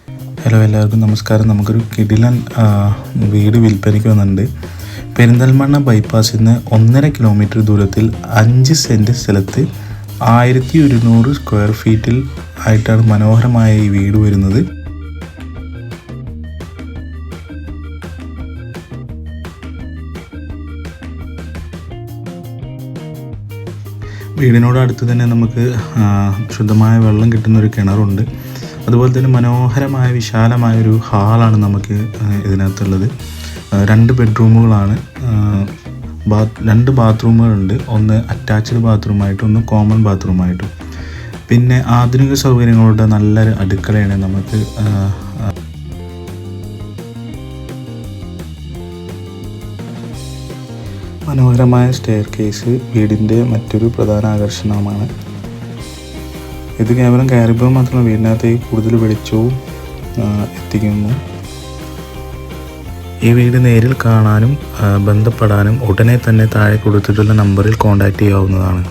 Hello, എല്ലാവർക്കും നമസ്കാരം. നമുക്കൊരു കിടിലൻ വീട് വിൽപ്പനയ്ക്ക് വന്നിട്ടുണ്ട്. പെരിന്തൽമണ്ണ ബൈപ്പാസിൽ നിന്ന് 1.5 കിലോമീറ്റർ ദൂരത്തിൽ 5 സെൻറ്റ് സ്ഥലത്ത് 1200 സ്ക്വയർ ഫീറ്റിൽ ആയിട്ടാണ് മനോഹരമായ ഈ വീട് വരുന്നത്. വീടിനോട് അടുത്ത് തന്നെ നമുക്ക് ശുദ്ധമായ വെള്ളം കിട്ടുന്നൊരു കിണറുണ്ട്. അതുപോലെ തന്നെ മനോഹരമായ വിശാലമായൊരു ഹാളാണ് നമുക്ക് ഇതിനകത്തുള്ളത്. 2 ബെഡ്റൂമുകളാണ്, 2 ബാത്റൂമുകളുണ്ട്. ഒന്ന് അറ്റാച്ച്ഡ് ബാത്റൂമായിട്ടും ഒന്ന് കോമൺ ബാത്റൂമായിട്ടും. പിന്നെ ആധുനിക സൗകര്യങ്ങളുടെ നല്ലൊരു അടുക്കളയാണ് നമുക്ക്. മനോഹരമായ സ്റ്റെയർ കേസ് വീടിൻ്റെ മറ്റൊരു പ്രധാന ആകർഷണമാണ്. ഇത് കേവലം കയറിപ്പോൾ മാത്രമല്ല, വീടിനകത്തേക്ക് കൂടുതൽ വെളിച്ചവും എത്തിക്കുന്നു. ഈ വീട് നേരിൽ കാണാനും ബന്ധപ്പെടാനും ഉടനെ തന്നെ താഴെ കൊടുത്തിട്ടുള്ള നമ്പറിൽ കോൺടാക്റ്റ് ചെയ്യാവുന്നതാണ്.